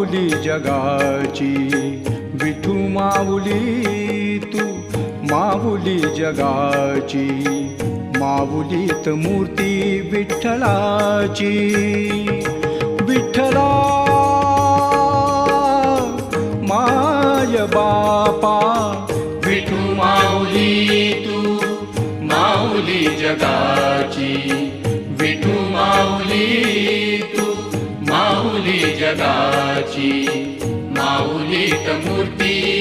माऊली जगाची, विठू माऊली तू माऊली जगाची, माऊलीत मूर्ती विठ्ठलाची. विठ्ठला माय बापा, विठू माऊली तू माऊली जगाची, विठू माऊली तू माऊली जगाची, माऊलीत मूर्ती